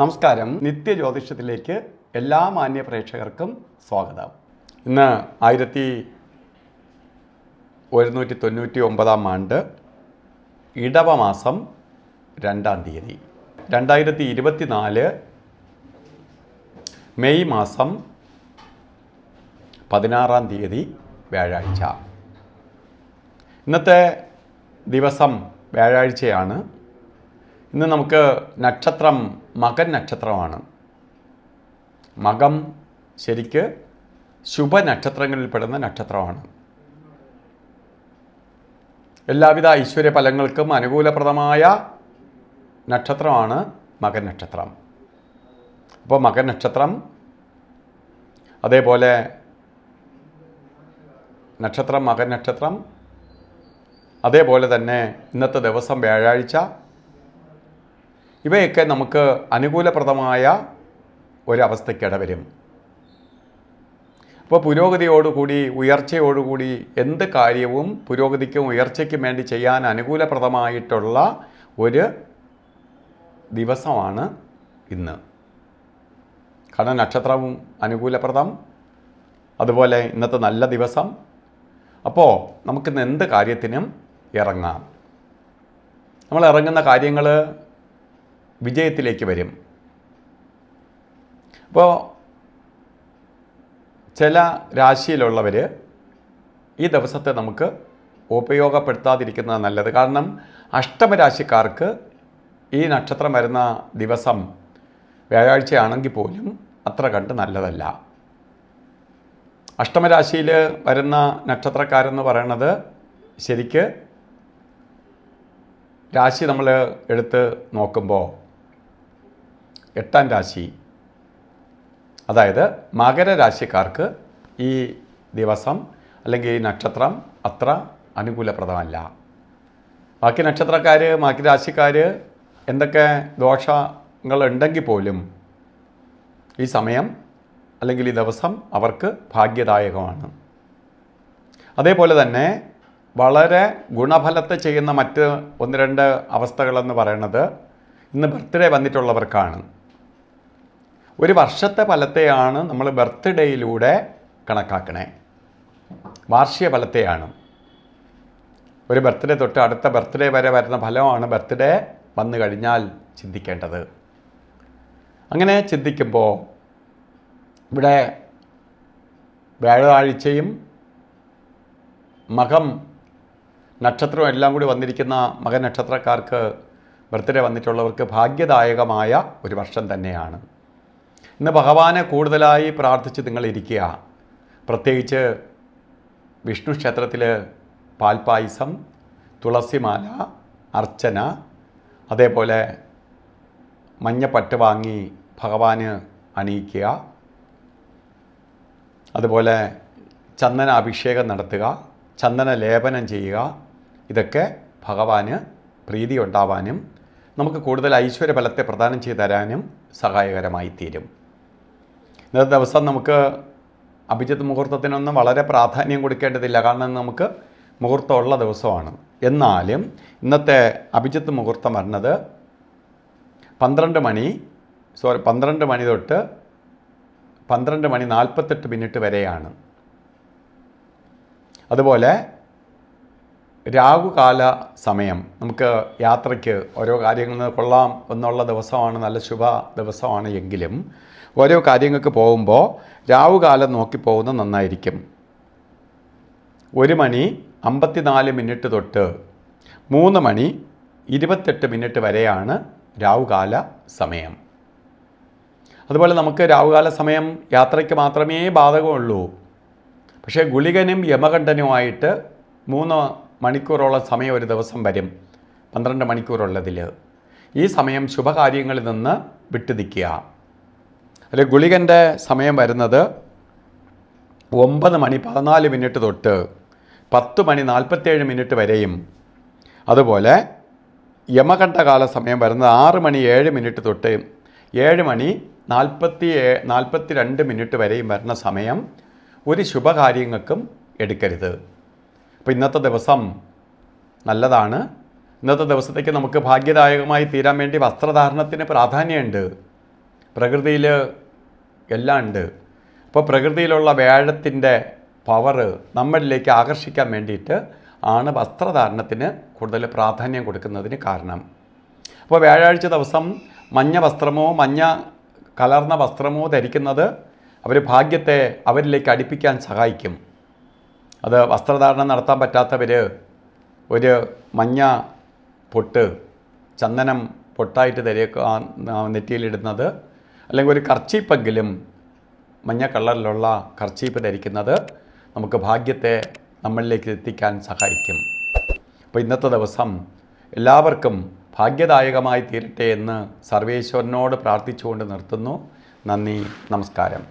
നമസ്കാരം. നിത്യജ്യോതിഷത്തിലേക്ക് എല്ലാ മാന്യ പ്രേക്ഷകർക്കും സ്വാഗതം. ഇന്ന് 1199 ആണ്ട് ഇടവമാസം 2-ാം തീയതി 2024 മെയ് മാസം 16-ാം തീയതി വ്യാഴാഴ്ച. ഇന്നത്തെ ദിവസം വ്യാഴാഴ്ചയാണ്. ഇന്ന് നമുക്ക് നക്ഷത്രം മകൻ നക്ഷത്രമാണ്. മകം ശരിക്ക് ശുഭനക്ഷത്രങ്ങളിൽപ്പെടുന്ന നക്ഷത്രമാണ്. എല്ലാവിധ ഐശ്വര്യ ഫലങ്ങൾക്കും അനുകൂലപ്രദമായ നക്ഷത്രമാണ് മകൻ നക്ഷത്രം. അപ്പോൾ മകൻ നക്ഷത്രം, അതേപോലെ നക്ഷത്രം മകൻ നക്ഷത്രം, അതേപോലെ തന്നെ ഇന്നത്തെ ദിവസം വ്യാഴാഴ്ച, ഇവയൊക്കെ നമുക്ക് അനുകൂലപ്രദമായ ഒരവസ്ഥയ്ക്കിട വരും. അപ്പോൾ പുരോഗതിയോടുകൂടി, ഉയർച്ചയോടുകൂടി എന്ത് കാര്യവും പുരോഗതിക്കും ഉയർച്ചയ്ക്കും വേണ്ടി ചെയ്യാൻ അനുകൂലപ്രദമായിട്ടുള്ള ഒരു ദിവസമാണ് ഇന്ന്. കാരണം നക്ഷത്രവും അനുകൂലപ്രദം, അതുപോലെ ഇന്നത്തെ നല്ല ദിവസം. അപ്പോൾ നമുക്കിന്ന് എന്ത് കാര്യത്തിനും ഇറങ്ങാം. നമ്മൾ ഇറങ്ങുന്ന കാര്യങ്ങൾ വിജയത്തിലേക്ക് വരും. അപ്പോൾ ചില രാശിയിലുള്ളവർ ഈ ദിവസത്തെ നമുക്ക് ഉപയോഗപ്പെടുത്താതിരിക്കുന്നത് നല്ലത്. കാരണം അഷ്ടമരാശിക്കാർക്ക് ഈ നക്ഷത്രം വരുന്ന ദിവസം വ്യാഴാഴ്ചയാണെങ്കിൽ പോലും അത്ര കണ്ട് നല്ലതല്ല. അഷ്ടമരാശിയിൽ വരുന്ന നക്ഷത്രക്കാരെന്ന് പറയണത് ശരിക്ക് രാശി നമ്മൾ എടുത്ത് നോക്കുമ്പോൾ 8-ാം രാശി, അതായത് മകരരാശിക്കാർക്ക് ഈ ദിവസം അല്ലെങ്കിൽ ഈ നക്ഷത്രം അത്ര അനുകൂലപ്രദമല്ല. ബാക്കി നക്ഷത്രക്കാർ, ബാക്കി രാശിക്കാർ എന്തൊക്കെ ദോഷങ്ങളുണ്ടെങ്കിൽ പോലും ഈ സമയം അല്ലെങ്കിൽ ഈ ദിവസം അവർക്ക് ഭാഗ്യദായകമാണ്. അതേപോലെ തന്നെ വളരെ ഗുണഫലത്തെ ചെയ്യുന്ന മറ്റ് 1-2 അവസ്ഥകളെന്ന് പറയുന്നത് ഇന്ന് ബർത്ത്ഡേ വന്നിട്ടുള്ളവർക്കാണ്. ഒരു വർഷത്തെ ഫലത്തെയാണ് നമ്മൾ ബർത്ത്ഡേയിലൂടെ കണക്കാക്കണേ, വാർഷിക ഫലത്തെയാണ്. ഒരു ബർത്ത്ഡേ തൊട്ട് അടുത്ത ബർത്ത്ഡേ വരെ വരുന്ന ഫലമാണ് ബർത്ത്ഡേ വന്നു കഴിഞ്ഞാൽ ചിന്തിക്കേണ്ടത്. അങ്ങനെ ചിന്തിക്കുമ്പോൾ ഇവിടെ വ്യാഴാഴ്ചയും മകം നക്ഷത്രവും എല്ലാം കൂടി വന്നിരിക്കുന്ന മകൻ നക്ഷത്രക്കാർക്ക്, ബർത്ത്ഡേ വന്നിട്ടുള്ളവർക്ക് ഭാഗ്യദായകമായ ഒരു വർഷം തന്നെയാണ്. ഇന്ന് ഭഗവാനെ കൂടുതലായി പ്രാർത്ഥിച്ച് നിങ്ങളിരിക്കുക. പ്രത്യേകിച്ച് വിഷ്ണു ക്ഷേത്രത്തിൽ പാൽപ്പായസം, തുളസിമാല, അർച്ചന, അതേപോലെ മഞ്ഞപ്പട്ട് വാങ്ങി ഭഗവാന് അണിയിക്കുക. അതുപോലെ ചന്ദന അഭിഷേകം നടത്തുക, ചന്ദന ലേപനം ചെയ്യുക. ഇതൊക്കെ ഭഗവാന് പ്രീതി ഉണ്ടാവാനും നമുക്ക് കൂടുതൽ ഐശ്വര്യ ഫലത്തെ പ്രദാനം ചെയ്തു തരാനും സഹായകരമായി തീരും. ഇന്നത്തെ ദിവസം നമുക്ക് അഭിജിത്ത് മുഹൂർത്തത്തിനൊന്നും വളരെ പ്രാധാന്യം കൊടുക്കേണ്ടതില്ല. കാരണം നമുക്ക് മുഹൂർത്തമുള്ള ദിവസമാണ്. എന്നാലും ഇന്നത്തെ അഭിജിത്ത് മുഹൂർത്തം പറഞ്ഞത് 12 മണി തൊട്ട് 12:48 വരെയാണ്. അതുപോലെ രാഹുകാല സമയം, നമുക്ക് യാത്രയ്ക്ക് ഓരോ കാര്യങ്ങൾ കൊള്ളാം എന്നുള്ള ദിവസമാണ്, നല്ല ശുഭ ദിവസമാണ്. എങ്കിലും ഓരോ കാര്യങ്ങൾക്ക് പോകുമ്പോൾ രാഹുകാലം നോക്കി പോകുന്നത് നന്നായിരിക്കും. 1:54 തൊട്ട് 3:28 വരെയാണ് രാഹുകാല സമയം. അതുപോലെ നമുക്ക് രാഹുകാല സമയം യാത്രയ്ക്ക് മാത്രമേ ബാധകമുള്ളൂ. പക്ഷേ ഗുളികനും യമകണ്ഠനുമായിട്ട് 3 മണിക്കൂറോളം സമയം ഒരു ദിവസം വരും, 12 മണിക്കൂറുള്ളതിൽ. ഈ സമയം ശുഭകാര്യങ്ങളിൽ നിന്ന് വിട്ടുനിൽക്കുക. അതിൽ ഗുളികൻ്റെ സമയം വരുന്നത് 9:14 തൊട്ട് 10:47 വരെയും, അതുപോലെ യമകണ്ഠകാല സമയം വരുന്നത് 6:07 തൊട്ട് 7:42 വരെയും വരുന്ന സമയം ഒരു ശുഭകാര്യങ്ങൾക്കും എടുക്കരുത്. അപ്പോൾ ഇന്നത്തെ ദിവസം നല്ലതാണ്. ഇന്നത്തെ ദിവസത്തേക്ക് നമുക്ക് ഭാഗ്യദായകമായി തീരാൻ വേണ്ടി വസ്ത്രധാരണത്തിന് പ്രാധാന്യമുണ്ട്. പ്രകൃതിയിൽ എല്ലാം ഉണ്ട്. അപ്പോൾ പ്രകൃതിയിലുള്ള വ്യാഴത്തിൻ്റെ പവറ് നമ്മളിലേക്ക് ആകർഷിക്കാൻ വേണ്ടിയിട്ട് ആണ് വസ്ത്രധാരണത്തിന് കൂടുതൽ പ്രാധാന്യം കൊടുക്കുന്നതിന് കാരണം. അപ്പോൾ വ്യാഴാഴ്ച ദിവസം മഞ്ഞ വസ്ത്രമോ മഞ്ഞ കലർന്ന വസ്ത്രമോ ധരിക്കുന്നത് അവർ ഭാഗ്യത്തെ അവരിലേക്ക് അടുപ്പിക്കാൻ സഹായിക്കും. അത് വസ്ത്രധാരണം നടത്താൻ പറ്റാത്തവർ ഒരു മഞ്ഞ പൊട്ട്, ചന്ദനം പൊട്ടായിട്ട് നെറ്റിയിലിടുന്നത്, അല്ലെങ്കിൽ ഒരു കർച്ചീപ്പെങ്കിലും മഞ്ഞ കളറിലുള്ള കർച്ചീപ്പ് ധരിക്കുന്നത് നമുക്ക് ഭാഗ്യത്തെ നമ്മളിലേക്ക് എത്തിക്കാൻ സഹായിക്കും. അപ്പോൾ ഇന്നത്തെ ദിവസം എല്ലാവർക്കും ഭാഗ്യദായകമായി തീരട്ടെ എന്ന് സർവേശ്വരനോട് പ്രാർത്ഥിച്ചുകൊണ്ട് നിർത്തുന്നു. നന്ദി, നമസ്കാരം.